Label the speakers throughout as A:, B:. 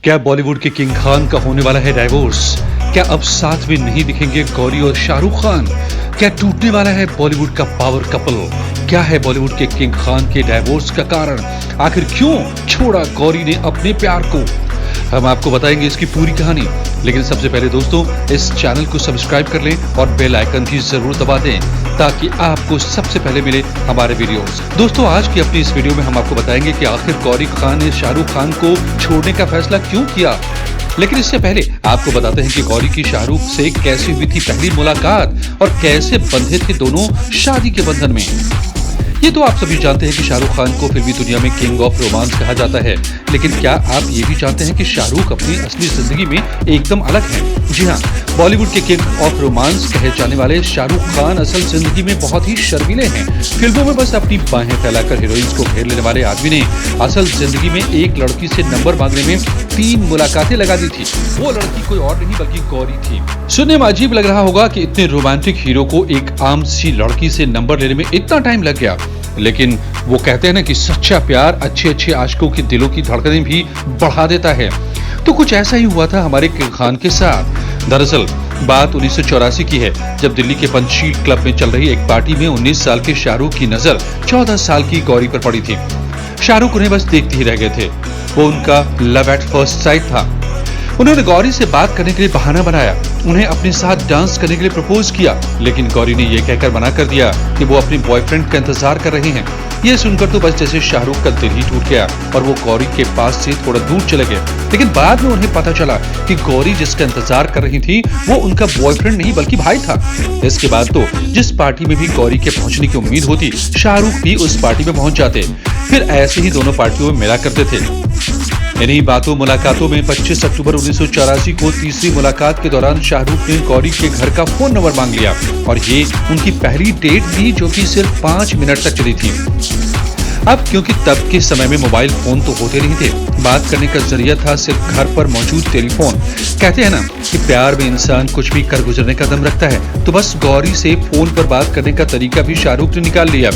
A: क्या बॉलीवुड के किंग खान का होने वाला है डाइवोर्स? क्या अब साथ में नहीं दिखेंगे गौरी और शाहरुख खान? क्या टूटने वाला है बॉलीवुड का पावर कपल? क्या है बॉलीवुड के किंग खान के डाइवोर्स का कारण? आखिर क्यों छोड़ा गौरी ने अपने प्यार को? हम आपको बताएंगे इसकी पूरी कहानी। लेकिन सबसे पहले दोस्तों, इस चैनल को सब्सक्राइब कर लें और बेल आइकन भी जरूर दबा दें ताकि आपको सबसे पहले मिले हमारे वीडियोस। दोस्तों, आज की अपनी इस वीडियो में हम आपको बताएंगे कि आखिर गौरी खान ने शाहरुख खान को छोड़ने का फैसला क्यों किया। लेकिन इससे पहले आपको बताते हैं कि गौरी की शाहरुख से कैसे हुई थी पहली मुलाकात और कैसे बंधे थे दोनों शादी के बंधन में। ये तो आप सभी जानते हैं कि शाहरुख खान को फिल्मी दुनिया में किंग ऑफ रोमांस कहा जाता है, लेकिन क्या आप ये भी जानते हैं कि शाहरुख अपनी असली जिंदगी में एकदम अलग हैं? जी हाँ, बॉलीवुड के किंग ऑफ रोमांस कहे जाने वाले शाहरुख खान असल जिंदगी में बहुत ही शर्मीले हैं। फिल्मों में बस अपनी बाहें फैलाकर हीरोइंस को घेर लेने वाले आदमी ने असल जिंदगी में एक लड़की से नंबर मांगने में 3 मुलाकातें लगा दी थी। वो लड़की कोई और नहीं बल्कि गौरी थी। सुनने में अजीब लग रहा होगा कि इतने रोमांटिक हीरो को एक आम सी लड़की से नंबर लेने में इतना टाइम लग गया, लेकिन वो कहते हैं ना कि सच्चा प्यार अच्छे आशिकों के दिलों की धड़कनें भी बढ़ा देता है। तो कुछ ऐसा ही हुआ था हमारे किंग खान के साथ। दरअसल बात 1984 की है, जब दिल्ली के पंचशील क्लब में चल रही एक पार्टी में 19 साल के शाहरुख की नजर 14 साल की गौरी पर पड़ी थी। शाहरुख उन्हें बस देखते ही रह गए थे। वो उनका लव एट फर्स्ट साइट था। उन्होंने गौरी से बात करने के लिए बहाना बनाया, उन्हें अपने साथ डांस करने के लिए प्रपोज किया, लेकिन गौरी ने यह कहकर मना कर दिया कि वो अपने बॉयफ्रेंड का इंतजार कर रहे हैं। ये सुनकर तो बस जैसे शाहरुख का दिल ही टूट गया और वो गौरी के पास से थोड़ा दूर चले गए। लेकिन बाद में उन्हें पता चला कि गौरी जिसका इंतजार कर रही थी वो उनका बॉयफ्रेंड नहीं बल्कि भाई था। इसके बाद तो जिस पार्टी में भी गौरी के पहुंचने की उम्मीद होती, शाहरुख भी उस पार्टी में पहुंच जाते। फिर ऐसे ही दोनों पार्टियों में मिला करते थे। इन्हीं बातों मुलाकातों में 25 अक्टूबर 1984 को तीसरी मुलाकात के दौरान शाहरुख ने गौरी के घर का फोन नंबर मांग लिया और ये उनकी पहली डेट थी जो कि सिर्फ 5 मिनट तक चली थी। अब क्योंकि तब के समय में मोबाइल फोन तो होते नहीं थे, बात करने का जरिया था सिर्फ घर पर मौजूद टेलीफोन। कहते हैं ना कि प्यार में इंसान कुछ भी कर गुजरने का दम रखता है, तो बस गौरी से फोन पर बात करने का तरीका भी शाहरुख ने निकाल लिया।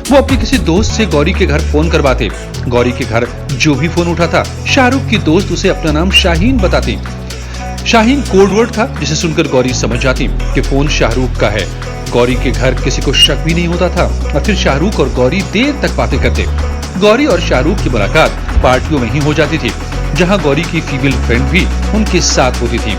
A: वो अपने किसी दोस्त से गौरी के घर फोन करवाते। गौरी के घर जो भी फोन उठाता, शाहरुख की दोस्त उसे अपना नाम शाहीन बताती। शाहीन कोड वर्ड था जिसे सुनकर गौरी समझ जाती कि फोन शाहरुख का है। गौरी के घर किसी को शक भी नहीं होता था और फिर शाहरुख और गौरी देर तक बातें करते। गौरी और शाहरुख की मुलाकात पार्टियों में ही हो जाती थी, जहां गौरी की फीमेल फ्रेंड भी उनके साथ होती थी।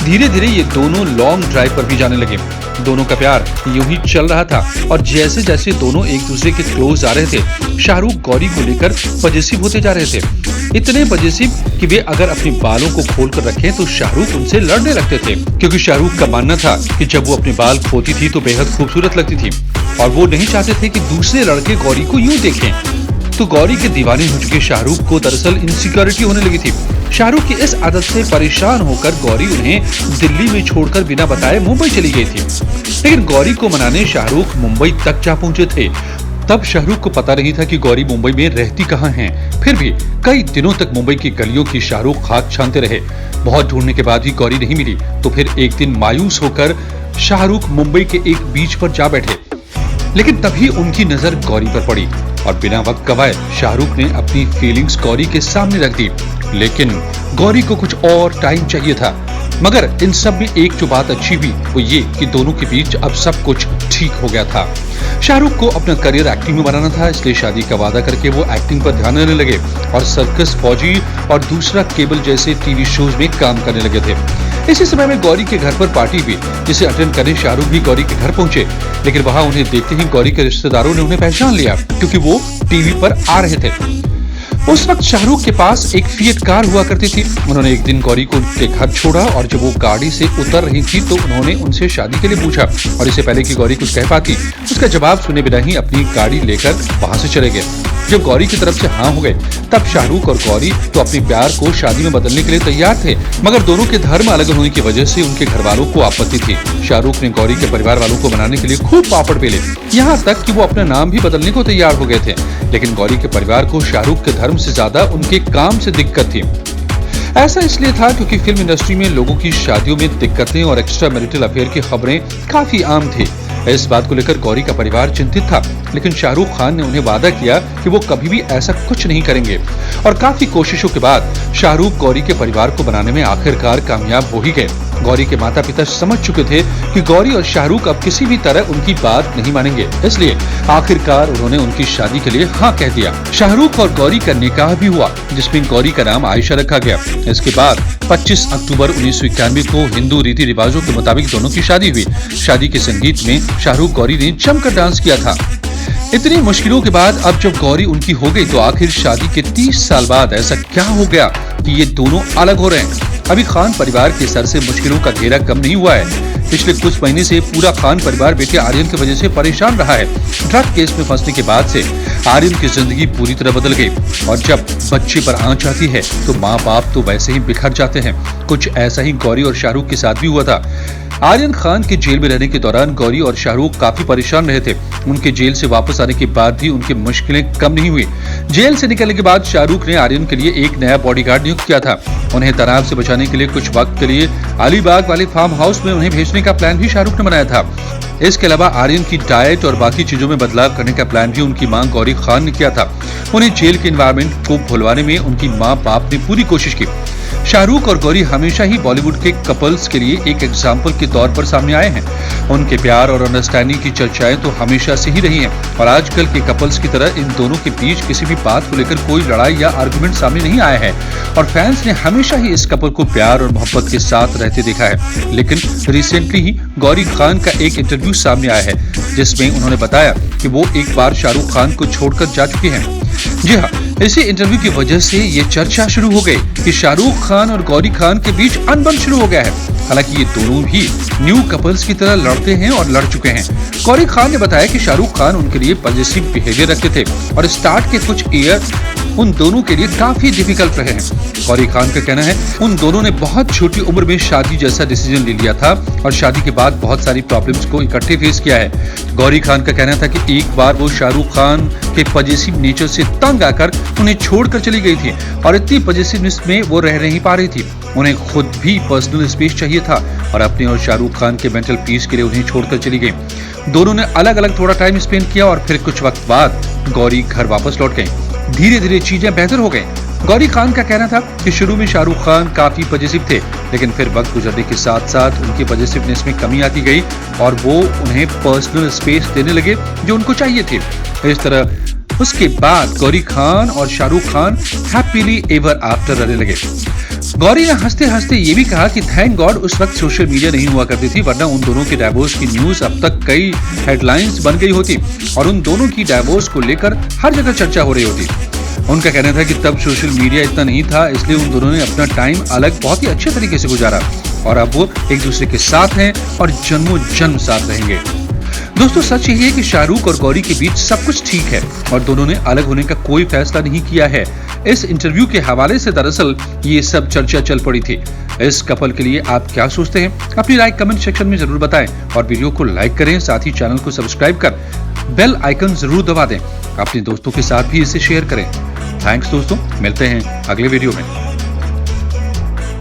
A: धीरे धीरे ये दोनों लॉन्ग ड्राइव पर भी जाने लगे। दोनों का प्यार यूं ही चल रहा था और जैसे जैसे दोनों एक दूसरे के क्लोज आ रहे थे, शाहरुख गौरी को लेकर पजेसिव होते जा रहे थे। इतने पजेसिव कि वे अगर अपने बालों को खोल कर रखें तो शाहरुख उनसे लड़ने लगते थे, क्योंकि शाहरुख का मानना था कि जब वो अपने बाल खोती थी तो बेहद खूबसूरत लगती थी और वो नहीं चाहते थे कि दूसरे लड़के गौरी को यूं देखें। तो गौरी के दीवाने हो चुके शाहरुख को दरअसल इनसिक्योरिटी होने लगी थी। शाहरुख की इस आदत से परेशान होकर गौरी उन्हें दिल्ली में छोड़कर बिना बताए मुंबई चली गई थी। लेकिन गौरी को मनाने शाहरुख मुंबई तक जा पहुंचे थे। तब शाहरुख को पता नहीं था कि गौरी मुंबई में रहती कहां है। फिर भी कई दिनों तक मुंबई की गलियों की शाहरुख खाक छानते रहे। बहुत ढूंढने के बाद भी गौरी नहीं मिली। तो फिर एक दिन मायूस होकर शाहरुख मुंबई के एक बीच पर जा बैठे, लेकिन तभी उनकी नजर गौरी पर पड़ी और बिना वक्त गवाए शाहरुख ने अपनी फीलिंग्स गौरी के सामने रख दी। लेकिन गौरी को कुछ और टाइम चाहिए था। मगर इन सब में एक जो बात अच्छी हुई वो ये कि दोनों के बीच अब सब कुछ ठीक हो गया था। शाहरुख को अपना करियर एक्टिंग में बनाना था, इसलिए शादी का वादा करके वो एक्टिंग पर ध्यान देने लगे और सर्कस, फौजी और दूसरा केबल जैसे टीवी शोज में काम करने लगे थे। इसी समय में गौरी के घर पर पार्टी हुई, जिसे अटेंड करने शाहरुख भी गौरी के घर पहुंचे। लेकिन वहां उन्हें देखते ही गौरी के रिश्तेदारों ने उन्हें पहचान लिया, क्योंकि वो टीवी पर आ रहे थे। उस वक्त शाहरुख के पास एक फिएट कार हुआ करती थी। उन्होंने एक दिन गौरी को उनके घर छोड़ा और जब वो गाड़ी से उतर रही थी तो उन्होंने उनसे शादी के लिए पूछा और इससे पहले कि गौरी कुछ कह पाती, उसका जवाब सुने बिना ही अपनी गाड़ी लेकर वहां से चले गए। जब गौरी की तरफ से हाँ हो गए, तब शाहरुख और गौरी तो अपने प्यार को शादी में बदलने के लिए तैयार थे, मगर दोनों के धर्म अलग होने की वजह से उनके घर वालों को आपत्ति थी। शाहरुख ने गौरी के परिवार वालों को मनाने के लिए खूब पापड़ बेले, यहाँ तक कि वो अपना नाम भी बदलने को तैयार हो गए थे। लेकिन गौरी के परिवार को शाहरुख के धर्म से ज्यादा उनके काम से दिक्कत थी। ऐसा इसलिए था क्योंकि फिल्म इंडस्ट्री में लोगों की शादियों में दिक्कतें और एक्स्ट्रा मैरिटल अफेयर की खबरें काफी आम थी। इस बात को लेकर गौरी का परिवार चिंतित था, लेकिन शाहरुख खान ने उन्हें वादा किया कि वो कभी भी ऐसा कुछ नहीं करेंगे और काफी कोशिशों के बाद शाहरुख गौरी के परिवार को बनाने में आखिरकार कामयाब हो ही गए। गौरी के माता पिता समझ चुके थे कि गौरी और शाहरुख अब किसी भी तरह उनकी बात नहीं मानेंगे, इसलिए आखिरकार उन्होंने उनकी शादी के लिए हाँ कह दिया। शाहरुख और गौरी का निकाह भी हुआ, जिसमें गौरी का नाम आयशा रखा गया। इसके बाद 25 अक्टूबर 1991 को हिंदू रीति रिवाजों के मुताबिक दोनों की शादी हुई। शादी के संगीत में शाहरुख गौरी ने जमकर डांस किया था। इतनी मुश्किलों के बाद अब जब गौरी उनकी हो गई तो आखिर शादी के 30 साल बाद ऐसा क्या हो गया कि ये दोनों अलग हो रहे हैं। अभी खान परिवार के सर से मुश्किलों का घेरा कम नहीं हुआ है। पिछले कुछ महीने से पूरा खान परिवार बेटे आर्यन की वजह से परेशान रहा है। ड्रग केस में फंसने के बाद से आर्यन की जिंदगी पूरी तरह बदल गई और जब बच्चे पर आंच आती है तो माँ बाप तो वैसे ही बिखर जाते हैं। कुछ ऐसा ही गौरी और शाहरुख के साथ भी हुआ था। आर्यन खान के जेल में रहने के दौरान गौरी और शाहरुख काफी परेशान रहे थे। उनके जेल से वापस आने के बाद भी उनकी मुश्किलें कम नहीं हुई। जेल से निकलने के बाद शाहरुख ने आर्यन के लिए एक नया बॉडीगार्ड नियुक्त किया था। उन्हें तनाव से बचाने के लिए कुछ वक्त के लिए अलीबाग वाले फार्म हाउस में उन्हें भेजने का प्लान भी शाहरुख ने बनाया था। इसके अलावा आर्यन की डाइट और बाकी चीजों में बदलाव करने का प्लान भी उनकी मां गौरी खान ने किया था। उन्हें जेल के एनवायरनमेंट को भुलवाने में उनकी मां बाप ने पूरी कोशिश की। शाहरुख और गौरी हमेशा ही बॉलीवुड के कपल्स के लिए एक एग्जाम्पल के तौर पर सामने आए हैं। उनके प्यार और अंडरस्टैंडिंग की चर्चाएं तो हमेशा से ही रही हैं और आजकल के कपल्स की तरह इन दोनों के बीच किसी भी बात को लेकर कोई लड़ाई या आर्गुमेंट सामने नहीं आया है और फैंस ने हमेशा ही इस कपल को प्यार और मोहब्बत के साथ रहते देखा है। लेकिन रिसेंटली ही गौरी खान का एक इंटरव्यू सामने आया है जिसमें उन्होंने बताया कि वो एक बार शाहरुख खान को छोड़कर जा चुके हैं। जी हाँ, इसी इंटरव्यू की वजह से ये चर्चा शुरू हो गई कि शाहरुख खान और गौरी खान के बीच अनबन शुरू हो गया है। हालांकि ये दोनों भी न्यू कपल्स की तरह लड़ते हैं और लड़ चुके हैं। गौरी खान ने बताया कि शाहरुख खान उनके लिए पॉजिटिव बिहेवियर रखते थे और स्टार्ट के कुछ ईयर उन दोनों के लिए काफी डिफिकल्ट रहे हैं। गौरी खान का कहना है उन दोनों ने बहुत छोटी उम्र में शादी जैसा डिसीजन ले लिया था और शादी के बाद बहुत सारी प्रॉब्लम्स को इकट्ठे फेस किया है। गौरी खान का कहना था कि एक बार वो शाहरुख खान के पॉजिटिव नेचर से तंग आकर उन्हें छोड़कर चली गई थी और इतनी पॉजिटिवनेस में वो रह नहीं पा रही थी। उन्हें खुद भी पर्सनल स्पेस चाहिए था और अपने और शाहरुख खान के मेंटल पीस के लिए उन्हें छोड़कर चली गई। दोनों ने अलग अलग थोड़ा टाइम स्पेंड किया और फिर कुछ वक्त बाद गौरी घर वापस लौट गई। धीरे धीरे चीजें बेहतर हो गई। गौरी खान का कहना था कि शुरू में शाहरुख खान काफी पॉजिटिव थे, लेकिन फिर वक्त गुजरने के साथ साथ उनकी पॉजिटिवनेस में कमी आती गई और वो उन्हें पर्सनल स्पेस देने लगे जो उनको चाहिए थे। इस तरह उसके बाद गौरी खान और Shahrukh Khan happily ever after रहने लगे। गौरी ने हंसते हंसते ये भी कहा कि थैंक गॉड उस वक्त सोशल मीडिया नहीं हुआ करती थी, वरना उन दोनों के डाइवोर्स की न्यूज अब तक कई हेडलाइंस बन गई होती और उन दोनों की डाइवोर्स को लेकर हर जगह चर्चा हो रही होती। उनका कहना था कि तब सोशल मीडिया इतना नहीं था, इसलिए उन दोनों ने अपना टाइम अलग बहुत ही अच्छे तरीके से गुजारा और अब वो एक दूसरे के साथ हैं और जन्मों जन्म साथ रहेंगे। दोस्तों, सच यही है कि शाहरुख और गौरी के बीच सब कुछ ठीक है और दोनों ने अलग होने का कोई फैसला नहीं किया है। इस इंटरव्यू के हवाले से दरअसल ये सब चर्चा चल पड़ी थी। इस कपल के लिए आप क्या सोचते हैं? अपनी राय कमेंट सेक्शन में जरूर बताएं और वीडियो को लाइक करें, साथ ही चैनल को सब्सक्राइब कर बेल आइकन जरूर दबा दें। अपने दोस्तों के साथ भी इसे शेयर करें। थैंक्स दोस्तों, मिलते हैं अगले वीडियो में।